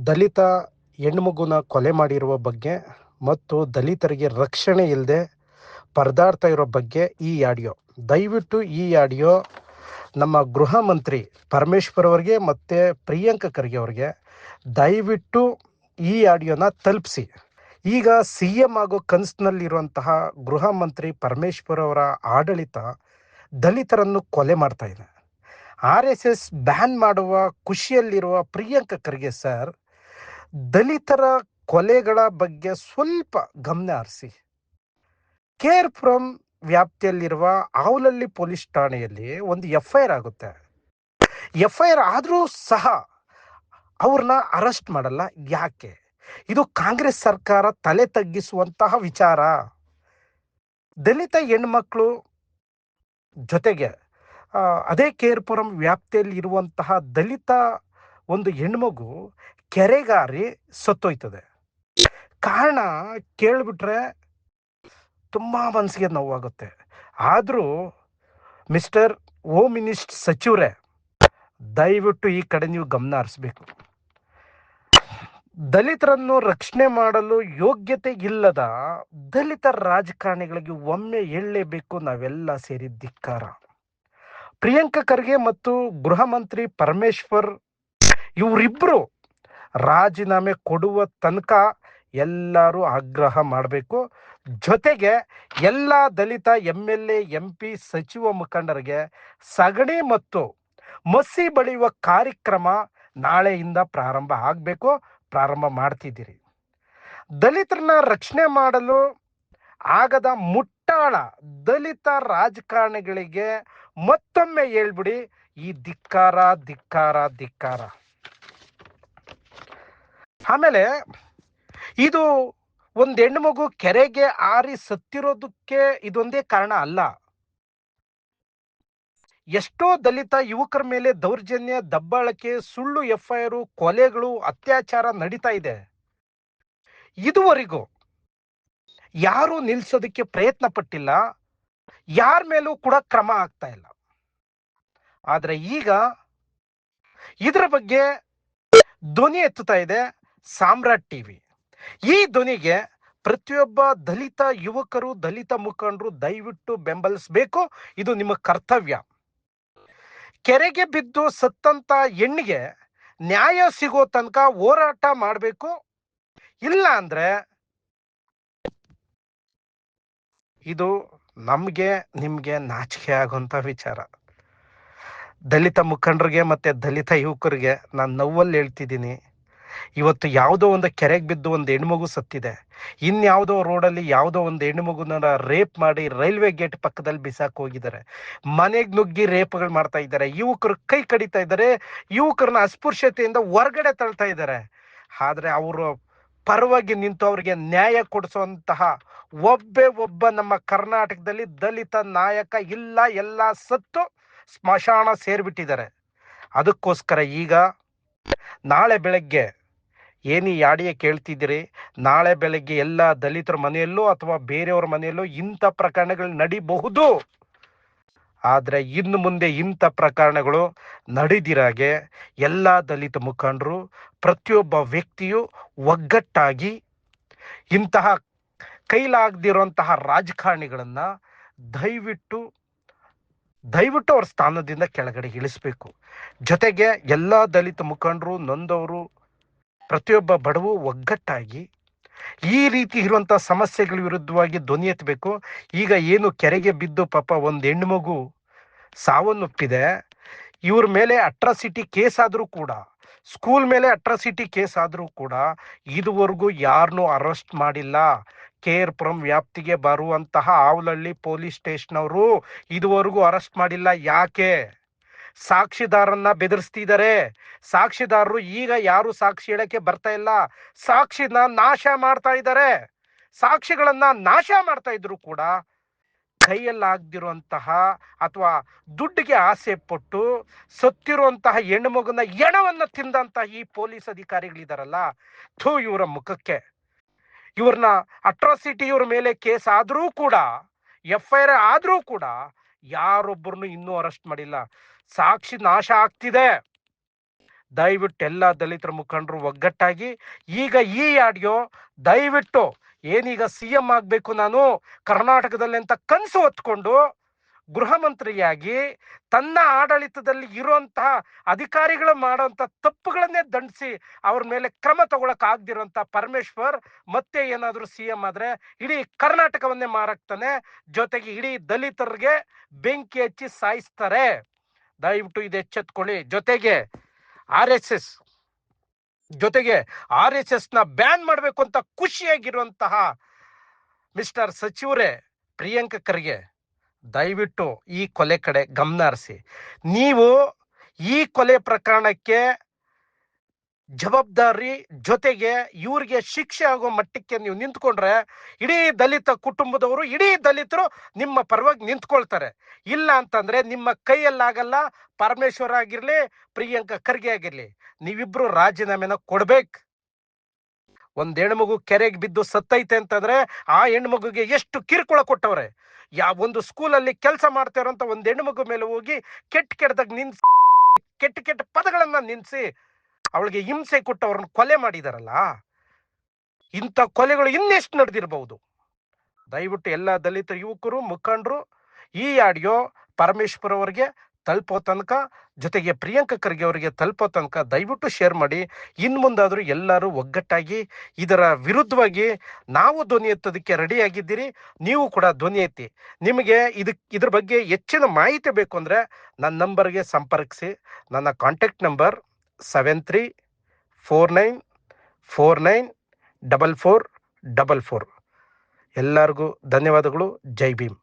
ದಲಿತ ಹೆಣ್ಮಗುನ ಕೊಲೆ ಮಾಡಿರುವ ಬಗ್ಗೆ ಮತ್ತು ದಲಿತರಿಗೆ ರಕ್ಷಣೆ ಇಲ್ಲದೆ ಪರದಾಡ್ತಾ ಇರೋ ಬಗ್ಗೆ ಈ ಆಡಿಯೋ. ದಯವಿಟ್ಟು ಈ ಆಡಿಯೋ ನಮ್ಮ ಗೃಹ ಮಂತ್ರಿ ಪರಮೇಶ್ವರ್ ಅವರಿಗೆ ಮತ್ತು ಪ್ರಿಯಾಂಕ ಖರ್ಗೆ ಅವರಿಗೆ ದಯವಿಟ್ಟು ಈ ಆಡಿಯೋನ ತಲುಪಿಸಿ. ಈಗ ಸಿ ಎಂ ಆಗೋ ಕನಸಿನಲ್ಲಿರುವಂತಹ ಗೃಹ ಮಂತ್ರಿ ಪರಮೇಶ್ವರ್ ಅವರ ಆಡಳಿತ ದಲಿತರನ್ನು ಕೊಲೆ ಮಾಡ್ತಾ ಇದೆ. RSS ಬ್ಯಾನ್ ಮಾಡುವ ಖುಷಿಯಲ್ಲಿರುವ ಪ್ರಿಯಾಂಕ ಖರ್ಗೆ ಸರ್, ದಲಿತರ ಕೊಲೆಗಳ ಬಗ್ಗೆ ಸ್ವಲ್ಪ ಗಮನ ಹರಿಸಿ. KRಪುರಂ ವ್ಯಾಪ್ತಿಯಲ್ಲಿರುವ ಆವಲಹಳ್ಳಿ ಪೊಲೀಸ್ ಠಾಣೆಯಲ್ಲಿ ಒಂದು FIR ಆಗುತ್ತೆ. FIR ಆದರೂ ಸಹ ಅವ್ರನ್ನ ಅರೆಸ್ಟ್ ಮಾಡಲ್ಲ. ಯಾಕೆ? ಇದು ಕಾಂಗ್ರೆಸ್ ಸರ್ಕಾರ ತಲೆ ತಗ್ಗಿಸುವಂತಹ ವಿಚಾರ. ದಲಿತ ಹೆಣ್ಮಕ್ಳು ಜೊತೆಗೆ ಅದೇ KRಪುರಂ ವ್ಯಾಪ್ತಿಯಲ್ಲಿ ಇರುವಂತಹ ದಲಿತ ಒಂದು ಹೆಣ್ಮಗು ಕೆರೆಗಾರಿ ಸತ್ತೋಯ್ತದೆ. ಕಾರಣ ಕೇಳಿಬಿಟ್ರೆ ತುಂಬ ಮನಸ್ಸಿಗೆ ನೋವಾಗುತ್ತೆ. ಆದರೂ ಮಿಸ್ಟರ್ ಹೋಮ್ ಮಿನಿಸ್ಟರ್ ಸಚಿವರೇ, ದಯವಿಟ್ಟು ಈ ಕಡೆ ನೀವು ಗಮನ ಹರಿಸಬೇಕು. ದಲಿತರನ್ನು ರಕ್ಷಣೆ ಮಾಡಲು ಯೋಗ್ಯತೆ ಇಲ್ಲದ ದಲಿತ ರಾಜಕಾರಣಿಗಳಿಗೆ ಒಮ್ಮೆ ಹೇಳಲೇಬೇಕು, ನಾವೆಲ್ಲ ಸೇರಿ ಧಿಕ್ಕಾರ. ಪ್ರಿಯಾಂಕ ಖರ್ಗೆ ಮತ್ತು ಗೃಹ ಮಂತ್ರಿ ಪರಮೇಶ್ವರ್ ಇವರಿಬ್ಬರು ರಾಜೀನಾಮೆ ಕೊಡುವ ತನಕ ಎಲ್ಲರೂ ಆಗ್ರಹ ಮಾಡಬೇಕು. ಜೊತೆಗೆ ಎಲ್ಲ ದಲಿತ MLA MP ಸಚಿವ ಮುಖಂಡರಿಗೆ ಸಗಣಿ ಮತ್ತು ಮಸಿ ಬಳಿಯುವ ಕಾರ್ಯಕ್ರಮ ನಾಳೆಯಿಂದ ಪ್ರಾರಂಭ ಆಗಬೇಕು. ಪ್ರಾರಂಭ ಮಾಡ್ತಿದ್ದೀರಿ. ದಲಿತರನ್ನ ರಕ್ಷಣೆ ಮಾಡಲು ಆಗದ ಮುಟ್ಟಾಳ ದಲಿತ ರಾಜಕಾರಣಿಗಳಿಗೆ ಮತ್ತೊಮ್ಮೆ ಹೇಳ್ಬಿಡಿ, ಈ ಧಿಕ್ಕಾರ ಧಿಕ್ಕಾರ ಧಿಕ್ಕಾರ. ಆಮೇಲೆ ಇದು ಒಂದು ಹೆಣ್ಣುಮಗು ಕೆರೆಗೆ ಹಾರಿ ಸತ್ತಿರೋದಕ್ಕೆ ಇದೊಂದೇ ಕಾರಣ ಅಲ್ಲ. ಎಷ್ಟೋ ದಲಿತ ಯುವಕರ ಮೇಲೆ ದೌರ್ಜನ್ಯ, ದಬ್ಬಾಳಿಕೆ, ಸುಳ್ಳು FIR, ಕೊಲೆಗಳು, ಅತ್ಯಾಚಾರ ನಡೀತಾ ಇದೆ. ಇದುವರೆಗೂ ಯಾರು ನಿಲ್ಸೋದಕ್ಕೆ ಪ್ರಯತ್ನ ಪಟ್ಟಿಲ್ಲ. ಯಾರ ಮೇಲೂ ಕೂಡ ಕ್ರಮ ಆಗ್ತಾ ಇಲ್ಲ. ಆದ್ರೆ ಈಗ ಇದರ ಬಗ್ಗೆ ಧ್ವನಿ ಎತ್ತುತ್ತಾ ಇದೆ ಸಾಮ್ರಾಟ್ ಟಿವಿ. ಈ ಧ್ವನಿಗೆ ಪ್ರತಿಯೊಬ್ಬ ದಲಿತ ಯುವಕರು, ದಲಿತ ಮುಖಂಡರು ದಯವಿಟ್ಟು ಬೆಂಬಲಿಸಬೇಕು. ಇದು ನಿಮ್ಮ ಕರ್ತವ್ಯ. ಕೆರೆಗೆ ಬಿದ್ದು ಸತ್ತಂತ ಹೆಣ್ಣಿಗೆ ನ್ಯಾಯ ಸಿಗೋ ತನಕ ಹೋರಾಟ ಮಾಡಬೇಕು. ಇಲ್ಲ ಅಂದ್ರೆ ಇದು ನಮ್ಗೆ ನಿಮ್ಗೆ ನಾಚಿಕೆ ಆಗುವಂತ ವಿಚಾರ. ದಲಿತ ಮುಖಂಡರಿಗೆ ಮತ್ತೆ ದಲಿತ ಯುವಕರಿಗೆ ನಾನು ನೋವಲ್ಲಿ ಹೇಳ್ತಿದ್ದೀನಿ, ಇವತ್ತು ಯಾವುದೋ ಒಂದು ಕೆರೆಗೆ ಬಿದ್ದು ಒಂದು ಹೆಣ್ಮಗು ಸತ್ತಿದೆ. ಇನ್ಯಾವುದೋ ರೋಡಲ್ಲಿ ಯಾವುದೋ ಒಂದು ಹೆಣ್ಮಗುನ ರೇಪ್ ಮಾಡಿ ರೈಲ್ವೆ ಗೇಟ್ ಪಕ್ಕದಲ್ಲಿ ಬಿಸಾಕ್ ಹೋಗಿದ್ದಾರೆ. ಮನೆಗೆ ನುಗ್ಗಿ ರೇಪ್ಗಳು ಮಾಡ್ತಾ ಇದ್ದಾರೆ. ಯುವಕರು ಕೈ ಕಡಿತಾ ಇದ್ದಾರೆ. ಯುವಕರನ್ನ ಅಸ್ಪೃಶ್ಯತೆಯಿಂದ ಹೊರಗಡೆ ತಳ್ತಾ ಇದ್ದಾರೆ. ಆದ್ರೆ ಅವರು ಪರವಾಗಿ ನಿಂತು ಅವರಿಗೆ ನ್ಯಾಯ ಕೊಡಿಸುವಂತಹ ಒಬ್ಬ ನಮ್ಮ ಕರ್ನಾಟಕದಲ್ಲಿ ದಲಿತ ನಾಯಕ ಇಲ್ಲ. ಎಲ್ಲ ಸತ್ತು ಸ್ಮಶಾನ ಸೇರ್ಬಿಟ್ಟಿದ್ದಾರೆ. ಅದಕ್ಕೋಸ್ಕರ ಈಗ ನಾಳೆ ಬೆಳಗ್ಗೆ ಏನು ಈ ಆಡಿಯೋ ಕೇಳ್ತಿದ್ದೀರಿ, ನಾಳೆ ಬೆಳಗ್ಗೆ ಎಲ್ಲ ದಲಿತರ ಮನೆಯಲ್ಲೋ ಅಥವಾ ಬೇರೆಯವ್ರ ಮನೆಯಲ್ಲೋ ಇಂಥ ಪ್ರಕರಣಗಳು ನಡಿಬಹುದು. ಆದರೆ ಇನ್ನು ಮುಂದೆ ಇಂಥ ಪ್ರಕರಣಗಳು ನಡೆದಿರಾಗೆ ಎಲ್ಲ ದಲಿತ ಮುಖಂಡರು, ಪ್ರತಿಯೊಬ್ಬ ವ್ಯಕ್ತಿಯು ಒಗ್ಗಟ್ಟಾಗಿ ಇಂತಹ ಕೈಲಾಗದಿರುವಂತಹ ರಾಜಕಾರಣಿಗಳನ್ನ ದಯವಿಟ್ಟು ಅವ್ರ ಸ್ಥಾನದಿಂದ ಕೆಳಗಡೆ ಇಳಿಸ್ಬೇಕು. ಜೊತೆಗೆ ಎಲ್ಲ ದಲಿತ ಮುಖಂಡರು, ನೊಂದವರು, ಪ್ರತಿಯೊಬ್ಬ ಬಡವು ಒಗ್ಗಟ್ಟಾಗಿ ಈ ರೀತಿ ಇರುವಂಥ ಸಮಸ್ಯೆಗಳ ವಿರುದ್ಧವಾಗಿ ಧ್ವನಿ ಎತ್ತಬೇಕು. ಈಗ ಏನು ಕೆರೆಗೆ ಬಿದ್ದು ಪಾಪ ಒಂದು ಹೆಣ್ಣು ಮಗು ಸಾವನ್ನಪ್ಪಿದೆ. ಇವ್ರ ಮೇಲೆ ಅಟ್ರಾಸಿಟಿ ಕೇಸ್ ಆದರೂ ಕೂಡ, ಸ್ಕೂಲ್ ಮೇಲೆ ಅಟ್ರಾಸಿಟಿ ಕೇಸ್ ಆದರೂ ಕೂಡ ಇದುವರೆಗೂ ಯಾರನ್ನೂ ಅರೆಸ್ಟ್ ಮಾಡಿಲ್ಲ. KRಪುರಂ ವ್ಯಾಪ್ತಿಗೆ ಬರುವಂತಹ ಆವಲಹಳ್ಳಿ ಪೊಲೀಸ್ ಸ್ಟೇಷನ್ ಅವರು ಇದುವರೆಗೂ ಅರೆಸ್ಟ್ ಮಾಡಿಲ್ಲ. ಯಾಕೆ? ಸಾಕ್ಷಿದಾರನ್ನ ಬೆದರಿಸ್ತಿದ್ದಾರೆ. ಸಾಕ್ಷಿದಾರರು ಈಗ ಯಾರು ಸಾಕ್ಷಿ ಹೇಳಕ್ಕೆ ಬರ್ತಾ ಇಲ್ಲ. ಸಾಕ್ಷಿನ ನಾಶ ಮಾಡ್ತಾ ಇದ್ದಾರೆ. ಸಾಕ್ಷಿಗಳನ್ನ ನಾಶ ಮಾಡ್ತಾ ಇದ್ರು ಕೂಡ ಕೈಯಲ್ಲಾಗದಿರುವಂತಹ ಅಥವಾ ದುಡ್ಡಿಗೆ ಆಸೆ ಪಟ್ಟು ಸತ್ತಿರುವಂತಹ ಹೆಣ್ಣು ಮಗುನ ಎಣವನ್ನ ತಿಂದಂತಹ ಈ ಪೊಲೀಸ್ ಅಧಿಕಾರಿಗಳಿದಾರಲ್ಲ, ಇವರ ಮುಖಕ್ಕೆ. ಇವ್ರನ್ನ ಅಟ್ರಾಸಿಟಿ ಇವ್ರ ಮೇಲೆ ಕೇಸ್ ಆದರೂ ಕೂಡ, FIR ಆದರೂ ಕೂಡ ಯಾರೊಬ್ಬರನ್ನು ಇನ್ನೂ ಅರೆಸ್ಟ್ ಮಾಡಿಲ್ಲ. ಸಾಕ್ಷಿ ನಾಶ ಆಗ್ತಿದೆ. ದಯವಿಟ್ಟು ಎಲ್ಲ ದಲಿತರ ಮುಖಂಡರು ಒಗ್ಗಟ್ಟಾಗಿ ಈಗ ಈ ಆಡಿಯೋ ದಯವಿಟ್ಟು ಏನೀಗ CM ಆಗಬೇಕು ನಾನು ಕರ್ನಾಟಕದಲ್ಲಿ ಅಂತ ಕನಸು ಹೊತ್ಕೊಂಡು ಗೃಹ ಮಂತ್ರಿಯಾಗಿ ತನ್ನ ಆಡಳಿತದಲ್ಲಿ ಇರುವಂತಹ ಅಧಿಕಾರಿಗಳು ಮಾಡುವಂತ ತಪ್ಪುಗಳನ್ನೇ ದಂಡಿಸಿ ಅವ್ರ ಮೇಲೆ ಕ್ರಮ ತಗೊಳಕ್ ಆಗದಿರುವಂತ ಪರಮೇಶ್ವರ್ ಮತ್ತೆ ಏನಾದ್ರೂ CM ಆದ್ರೆ ಇಡೀ ಕರ್ನಾಟಕವನ್ನೇ ಮಾರಾಕ್ತಾನೆ, ಜೊತೆಗೆ ಇಡೀ ದಲಿತರಿಗೆ ಬೆಂಕಿ ಹಚ್ಚಿ ಸಾಯಿಸ್ತಾರೆ. ದಯವಿಟ್ಟು ಇದು ಎಚ್ಚೆತ್ಕೊಳ್ಳಿ. ಜೊತೆಗೆ RSS ನ ಬ್ಯಾನ್ ಮಾಡಬೇಕು ಅಂತ ಖುಷಿಯಾಗಿರುವಂತಹ ಮಿಸ್ಟರ್ ಸಚಿವರೇ, ಪ್ರಿಯಾಂಕ ಖರ್ಗೆ, ದಯವಿಟ್ಟು ಈ ಕೊಲೆ ಕಡೆ ಗಮನ ಹರಿಸಿ. ನೀವು ಈ ಕೊಲೆ ಪ್ರಕರಣಕ್ಕೆ ಜವಾಬ್ದಾರಿ, ಜೊತೆಗೆ ಇವ್ರಿಗೆ ಶಿಕ್ಷೆ ಆಗೋ ಮಟ್ಟಕ್ಕೆ ನೀವು ನಿಂತ್ಕೊಂಡ್ರೆ ಇಡೀ ದಲಿತ ಕುಟುಂಬದವರು, ಇಡೀ ದಲಿತರು ನಿಮ್ಮ ಪರವಾಗಿ ನಿಂತ್ಕೊಳ್ತಾರೆ. ಇಲ್ಲ ಅಂತಂದ್ರೆ ನಿಮ್ಮ ಕೈಯಲ್ಲಾಗಲ್ಲ. ಪರಮೇಶ್ವರ್ ಆಗಿರ್ಲಿ, ಪ್ರಿಯಾಂಕ ಖರ್ಗೆ ಆಗಿರ್ಲಿ, ನೀವಿಬ್ರು ರಾಜೀನಾಮೆನ ಕೊಡ್ಬೇಕು. ಒಂದ್ ಹೆಣ್ಮಗು ಕೆರೆಗೆ ಬಿದ್ದು ಸತ್ತೈತೆ ಅಂತಂದ್ರೆ ಆ ಹೆಣ್ಮಗುಗೆ ಎಷ್ಟು ಕಿರುಕುಳ ಕೊಟ್ಟವ್ರೆ. ಒಂದು ಸ್ಕೂಲಲ್ಲಿ ಕೆಲಸ ಮಾಡ್ತಾ ಇರೋಂತ ಒಂದ್ ಹೆಣ್ಮಗು ಮೇಲೆ ಹೋಗಿ ಕೆಟ್ಟದಾಗ ಕೆಟ್ಟ ಪದಗಳನ್ನ ನಿನ್ಸಿ ಅವಳಿಗೆ ಹಿಂಸೆ ಕೊಟ್ಟು ಅವ್ರನ್ನ ಕೊಲೆ ಮಾಡಿದಾರಲ್ಲ. ಇಂಥ ಕೊಲೆಗಳು ಇನ್ನೆಷ್ಟು ನಡೆದಿರಬಹುದು. ದಯವಿಟ್ಟು ಎಲ್ಲ ದಲಿತ ಯುವಕರು, ಮುಖಂಡರು ಈ ಆಡಿಯೋ ಪರಮೇಶ್ವರ್ ಅವರಿಗೆ ತಲುಪೋ ತನಕ, ಜೊತೆಗೆ ಪ್ರಿಯಾಂಕ ಖರ್ಗೆ ಅವರಿಗೆ ತಲುಪೋ ತನಕ ದಯವಿಟ್ಟು ಶೇರ್ ಮಾಡಿ. ಇನ್ ಮುಂದಾದ್ರೂ ಎಲ್ಲರೂ ಒಗ್ಗಟ್ಟಾಗಿ ಇದರ ವಿರುದ್ಧವಾಗಿ ನಾವು ಧ್ವನಿ ಎತ್ತೋದಕ್ಕೆ ರೆಡಿ ಆಗಿದ್ದೀರಿ. ನೀವು ಕೂಡ ಧ್ವನಿ ಎತ್ತಿ. ನಿಮಗೆ ಇದ್ರ ಬಗ್ಗೆ ಹೆಚ್ಚಿನ ಮಾಹಿತಿ ಬೇಕು ಅಂದ್ರೆ ನನ್ನ ನಂಬರ್ಗೆ ಸಂಪರ್ಕಿಸಿ. ನನ್ನ ಕಾಂಟ್ಯಾಕ್ಟ್ ನಂಬರ್ 7349494444. ಎಲ್ಲರಿಗೂ ಧನ್ಯವಾದಗಳು. ಜೈ ಭೀಮ್.